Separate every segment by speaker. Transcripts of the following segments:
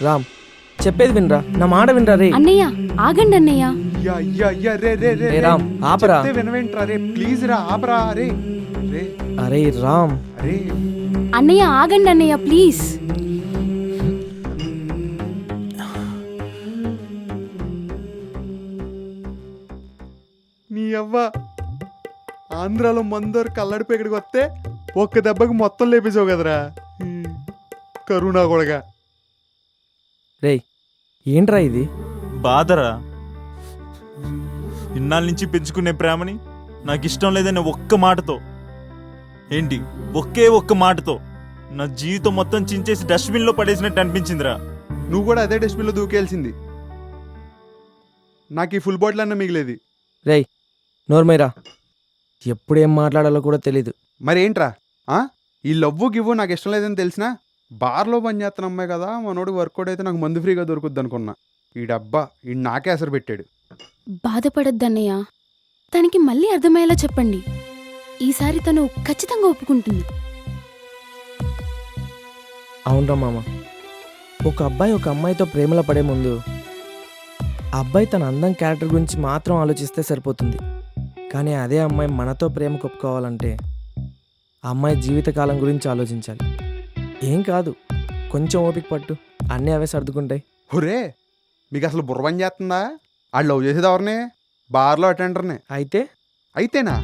Speaker 1: రామ్ చెప్పేది వినరా, నా మాట వినరా రే.
Speaker 2: అన్నయ్య ఆగండి అన్నయ్య.
Speaker 1: రే రామ్ ఆపరా.
Speaker 3: వినవేంట్రా రే, ప్లీజ్ రా ఆపరా రే. రే
Speaker 1: అరే రామ్.
Speaker 3: రే
Speaker 2: అన్నయ్య ఆగండి అన్నయ్య ప్లీజ్.
Speaker 3: నీ అవ్వ ఆంధ్రాలో మందరు కల్లడిపై ఇక్కడికి వస్తే ఒక్క దెబ్బకి మొత్తం లేపేసావు కదరా కరుణా కొడగా.
Speaker 1: రే ఏంట్రా ఇది?
Speaker 4: బాధరా, ఇన్నాళ్ళ నుంచి పెంచుకునే ప్రేమని నాకు ఇష్టం లేదనే ఒక్క మాటతో, ఏంటి ఒక్క మాటతో నా జీవితం మొత్తం చించేసి డస్ట్బిన్లో పడేసినట్టు అనిపించిందిరా.
Speaker 3: నువ్వు కూడా అదే డస్ట్బిన్లో దూకేయాల్సింది. నాకు ఈ ఫుల్ బాటిల్ అన్న మిగిలేది.
Speaker 1: రే నోర్మైరా, ఎప్పుడేం మాట్లాడాలో కూడా తెలీదు.
Speaker 3: మరేంట్రా ఈ లవ్వు గివ్వు నాకు ఇష్టం లేదని తెలిసినా బార్లో పని చేస్తున్న అమ్మాయి కదా, మనోడు వర్కౌట్ అయితే నాకు మందు ఫ్రీగా దొరుకుద్ది అనుకున్నా. ఈ డబ్బా ఈ నాకే అసలు పెట్టాడు.
Speaker 2: బాధపడద్దన్నయ్య, తనకి మళ్ళీ అర్థమయ్యేలా చెప్పండి. ఈసారి తను ఖచ్చితంగా ఒప్పుకుంటుంది.
Speaker 1: అవునరా మామ, ఒక అబ్బాయి ఒక అమ్మాయితో ప్రేమలో పడే ముందు ఆ అబ్బాయి తన అందం క్యారెక్టర్ గురించి మాత్రం ఆలోచిస్తే సరిపోతుంది. కానీ అదే అమ్మాయి మనతో ప్రేమ కొప్పుకోవాలంటే ఆ అమ్మాయి జీవితకాలం గురించి ఆలోచించాలి. ఏం కాదు, కొంచెం ఓపిక పట్టు, అన్నీ అవే సర్దుకుంటాయి.
Speaker 3: ఒరే మీకు అసలు బుర్ర పని చేస్తుందా? ఆడు లవ్ చేసేది ఎవరిని? బార్లో అటెండర్ని. అయితేనా?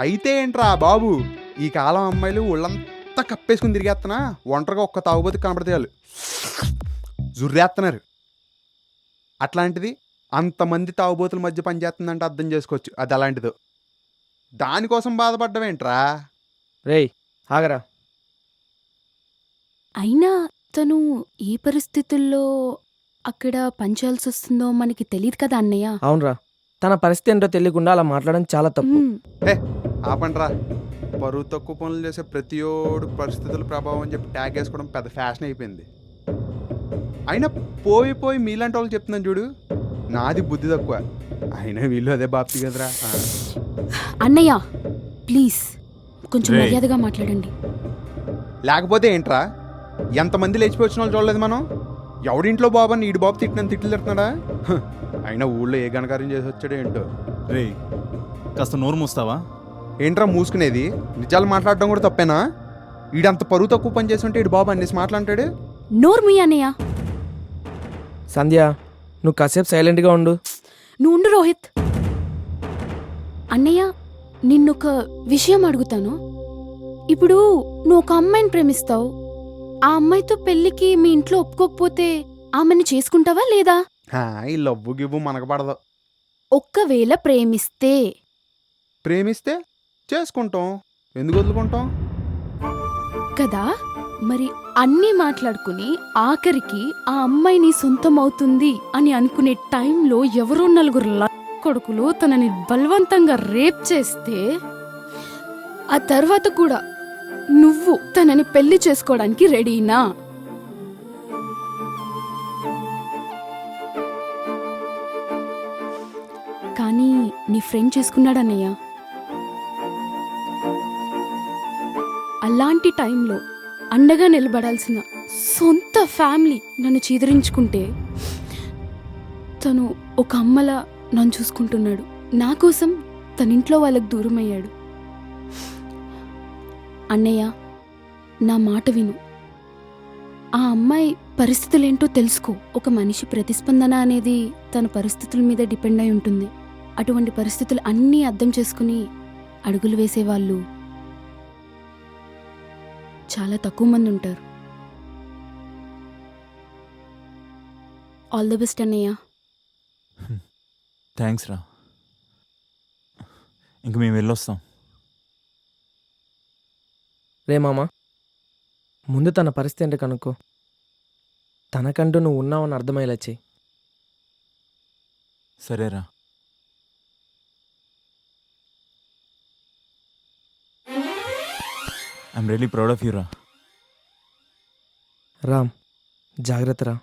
Speaker 3: అయితే ఏంట్రా బాబు, ఈ కాలం అమ్మాయిలు ఒళ్ళంతా కప్పేసుకుని తిరిగేస్తున్నా, ఒంటరిగా ఒక్క తాగుబోతు కనబడితే వాళ్ళు జుర్రేస్తున్నారు. అట్లాంటిది అంతమంది తాగుబోతుల మధ్య పనిచేస్తుందంటే అర్థం చేసుకోవచ్చు అది అలాంటిదో. దానికోసం బాధపడ్డవేంట్రా?
Speaker 1: రేయ్ ఆగరా.
Speaker 2: అయినా తను ఏ పరిస్థితుల్లో అక్కడ పనిచేయాల్సి వస్తుందో మనకి తెలియదు కదా అన్నయ్య.
Speaker 1: అవునరా, తన పరిస్థితి ఏంటో తెలియకుండా అలా మాట్లాడడం చాలా తప్పు.
Speaker 3: హే ఆపండ్రా. బరువు తక్కువ పనులు చేసే ప్రతియోడు పరిస్థితుల ప్రభావం అని చెప్పి ట్యాగ్ వేసుకోవడం పెద్ద ఫ్యాషన్ అయిపోయింది. అయినా పోయి మీలాంటి వాళ్ళు చెప్తున్నాను చూడు, నాది బుద్ధి తక్కువ, అయినా వీళ్ళు అదే బాప్తి కదరా.
Speaker 2: అన్నయ్య ప్లీజ్ కొంచెం
Speaker 4: రేయ్.
Speaker 2: మర్యాదగా మాట్లాడండి.
Speaker 3: లేకపోతే ఏంట్రా, ఎంతమంది లేచిపోయి వచ్చిన వాళ్ళు చూడలేదు మనం? ఎవడింట్లో బాబు అని ఈడు బాబు తిట్టినని తిట్లు తిడుతున్నాడా? అయినా ఊళ్ళో ఏ గణకార్యం చేసి వచ్చాడో ఏంటో.
Speaker 4: రే కాస్త నోరు మూస్తావా?
Speaker 3: ఏంట్రా మూసుకునేది? నిజాలు మాట్లాడడం కూడా తప్పేనా? ఈడంత పరువు తక్కువ పని చేసి ఉంటే ఈడు బాబు అన్నేసి మాట్లాంటాడు.
Speaker 2: నోర్మి అన్నయ్య.
Speaker 1: సంధ్య నువ్వు కాసేపు సైలెంట్గా ఉండు.
Speaker 2: నువ్వు ఉండు రోహిత్. అన్నయ్య నిన్నొక విషయం అడుగుతాను. ఇప్పుడు నువ్వు ఒక అమ్మాయిని ప్రేమిస్తావు, ఆ అమ్మాయితో పెళ్లికి మీ ఇంట్లో ఒప్పుకోకపోతే ఆమెను చేసుకుంటావా లేదా?
Speaker 3: ఈ లవ్వు గివ్వు మనకు పడదు.
Speaker 2: ఒక్కవేళ
Speaker 3: ప్రేమిస్తే చేసుకుంటాం, ఎందుకు వదులుకుంటాం
Speaker 2: కదా? మరి అన్నీ మాట్లాడుకుని ఆఖరికి ఆ అమ్మాయిని సొంతం అవుతుంది అని అనుకునే టైంలో ఎవరో నలుగురు కొడుకులు తనని బలవంతంగా రేప్ చేస్తే ఆ తర్వాత కూడా నువ్వు తనని పెళ్లి చేసుకోవడానికి రెడీనా? కానీ నీ ఫ్రెండ్ చేసుకున్నాడన్నయ్య. అలాంటి టైంలో అండగా నిలబడాల్సిన సొంత ఫ్యామిలీ నన్ను చీదరించుకుంటే తను ఒక అమ్మలా నన్ను చూసుకుంటున్నాడు. నా కోసం తన ఇంట్లో వాళ్ళకు దూరం అయ్యాడు. అన్నయ్య నా మాట విను. ఆ అమ్మాయి పరిస్థితులేంటో తెలుసుకో. ఒక మనిషి ప్రతిస్పందన అనేది తన పరిస్థితుల మీద డిపెండ్ అయి ఉంటుంది. అటువంటి పరిస్థితులు అన్నీ అర్థం చేసుకుని అడుగులు వేసేవాళ్ళు చాలా తక్కువ మంది ఉంటారు. ఆల్ ది బెస్ట్ అన్నయ్య.
Speaker 4: థ్యాంక్స్ రా, ఇంక మేము వెళ్ళొస్తాం.
Speaker 1: రే మామ, ముందు తన పరిస్థితి ఏంటో కనుక్కో. తనకంటూ నువ్వు ఉన్నావని అర్థమయ్యేలా చెయ్యి.
Speaker 4: సరేరా. I'm really proud of you రా.
Speaker 1: రామ్ జాగ్రత్త రా.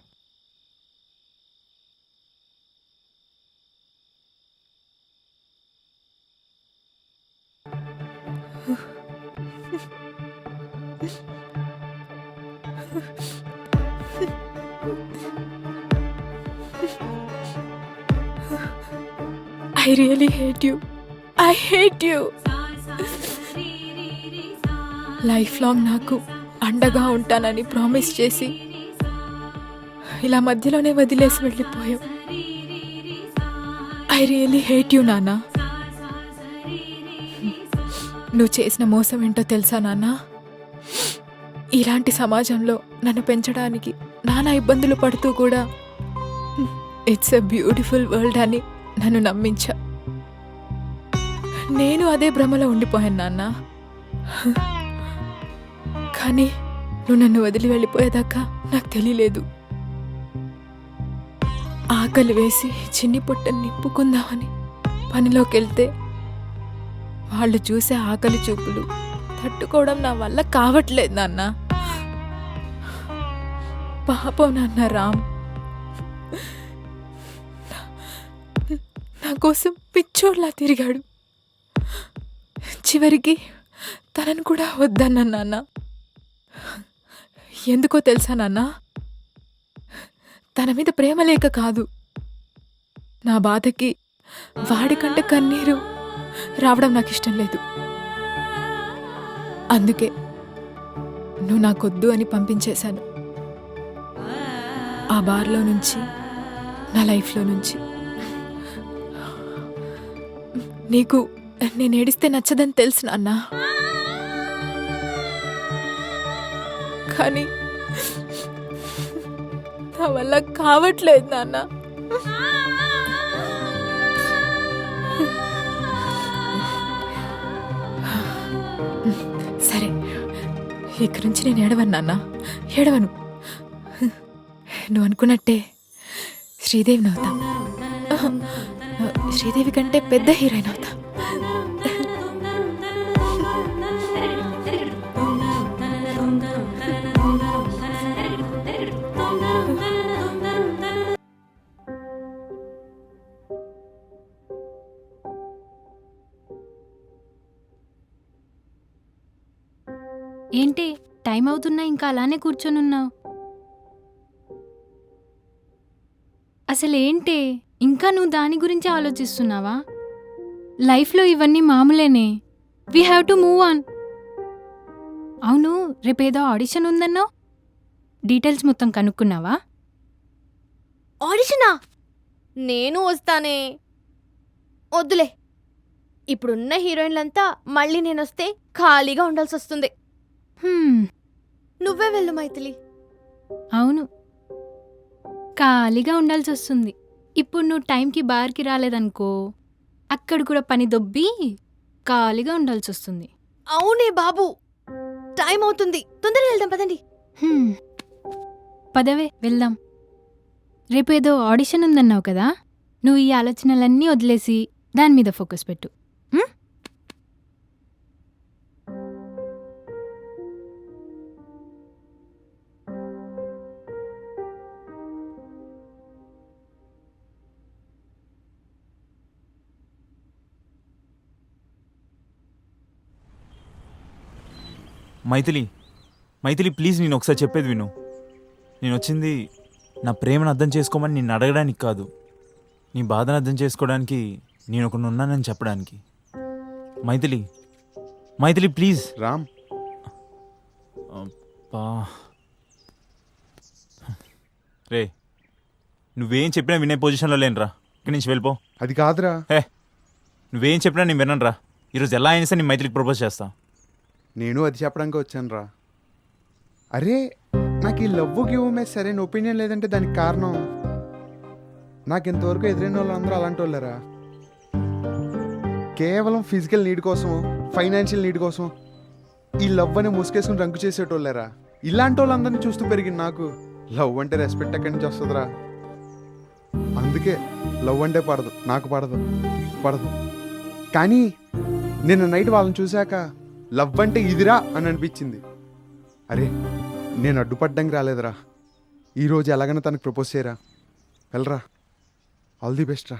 Speaker 5: I really hate you. I hate you. Life long నాకు అండగా ఉంటానని ప్రామిస్ చేసి ఇలా మధ్యలోనే వదిలేసి వెళ్ళిపోయావు. ఐ రియలీ హేట్ యూ నాన్న. నువ్వు చేసిన మోసం ఏంటో తెలుసా నాన్న? ఇలాంటి సమాజంలో నన్ను పెంచడానికి నానా ఇబ్బందులు పడుతూ కూడా ఇట్స్ ఎ బ్యూటిఫుల్ వరల్డ్ అని నన్ను నమ్మించా. నేను అదే భ్రమలో ఉండిపోయాను నాన్న. కానీ నువ్వు నన్ను వదిలి వెళ్ళిపోయేదాకా నాకు తెలియలేదు. ఆకలి వేసి చిన్ని పొట్టని నింపుకుందామని పనిలోకి వెళ్తే వాళ్ళు చూసే ఆకలి చూపులు తట్టుకోవడం నా వల్ల కావట్లేదు నాన్న. పాపం నాన్న రామ్ నా కోసం పిచ్చోడ్లా తిరిగాడు. చివరికి తనను కూడా వద్దన్నా నాన్న. ఎందుకో తెలుసా నాన్న? తన మీద ప్రేమ లేక కాదు, నా బాధకి వాడికంటే కన్నీరు రావడం నాకు ఇష్టం లేదు. అందుకే నువ్వు నాకొద్దు అని పంపించేశాను. ఆ బార్లో నుంచి, నా లైఫ్లో నుంచి. నీకు నేను ఏడిస్తే నచ్చదని తెలుసు నాన్న, కానీ నా వల్ల కావట్లేదు నాన్న. సరే, ఇక్కడి నుంచి నేను ఏడవను నాన్న, ఏడవను. నువ్వు అనుకున్నట్టే శ్రీదేవిని అవుతా. శ్రీదేవి కంటే పెద్ద హీరోయిన్ అవుతా.
Speaker 6: ఏంటి టైం అవుతున్నా ఇంకా అలానే కూర్చొనున్నావు? అసలేంటి ఇంకా నువ్వు దాని గురించి ఆలోచిస్తున్నావా? లైఫ్లో ఇవన్నీ మామూలేనే. We have to move on. అవును, రేపేదో ఆడిషన్ ఉందన్నావు, డీటెయిల్స్ మొత్తం కనుక్కున్నావా?
Speaker 7: ఆడిషనా? నేను వస్తానే. వద్దులే, ఇప్పుడున్న హీరోయిన్లంతా మళ్ళీ నేనొస్తే ఖాళీగా ఉండాల్సి వస్తుంది. నువ్వే వెళ్ళు మైథిలి.
Speaker 6: అవును, ఖాళీగా ఉండాల్సి వస్తుంది. ఇప్పుడు నువ్వు టైంకి బార్కి రాలేదనుకో, అక్కడ కూడా పని దొబ్బి ఖాళీగా ఉండాల్సి వస్తుంది.
Speaker 7: అవునే బాబు, టైం అవుతుంది, తొందరగా వెళ్దాం పదండి.
Speaker 6: పదవే వెళ్దాం. రేపేదో ఆడిషన్ ఉందన్నావు కదా, నువ్వు ఈ ఆలోచనలన్నీ వదిలేసి దాని మీద ఫోకస్ పెట్టు.
Speaker 4: మైథిలి, మైథిలి ప్లీజ్, నేను ఒకసారి చెప్పేది విను. నేను వచ్చింది నా ప్రేమను అర్థం చేసుకోమని నిన్ను అడగడానికి కాదు, నీ బాధను అర్థం చేసుకోవడానికి నేను ఒకడు ఉన్నానని చెప్పడానికి. మైథిలి, మైథిలి ప్లీజ్.
Speaker 3: రామ్,
Speaker 4: అబ్బా రే, నువ్వేం చెప్పినా వినే పొజిషన్లో లేనురా. ఇక్కడి నుంచి వెళ్ళిపో.
Speaker 3: అది కాదురా.
Speaker 4: నువ్వేం చెప్పినా నేను విననురా. ఈరోజు ఎలా అయినా సరే నేను మైథిలికి ప్రపోజ్ చేస్తా.
Speaker 3: నేను అది చెప్పడానికి వచ్చాను రా. అరే, నాకు ఈ లవ్ గివ్ మీద సరైన ఒపీనియన్ లేదంటే దానికి కారణం నాకు ఇంతవరకు ఎదురైన వాళ్ళందరూ అలాంటి వాళ్ళరా. కేవలం ఫిజికల్ నీడ్ కోసం, ఫైనాన్షియల్ నీడ్ కోసం ఈ లవ్ అనే ముసుకేసుకుని రంకు చేసేటోళ్ళరా. ఇలాంటి వాళ్ళందరినీ చూస్తూ పెరిగింది నాకు. లవ్ అంటే రెస్పెక్ట్ ఎక్కడి నుంచి వస్తుందిరా. అందుకే లవ్ అంటే పడదు, నాకు పడదు. కానీ నిన్న నైట్ వాళ్ళని చూశాక లవ్ అంటే ఇదిరా అని అనిపించింది. అరే, నేను అడ్డుపడ్డానికి రాలేదురా. ఈరోజు ఎలాగైనా తనకు ప్రపోజ్ చేయరా. వెళ్ళరా. ఆల్ ది బెస్ట్ రా.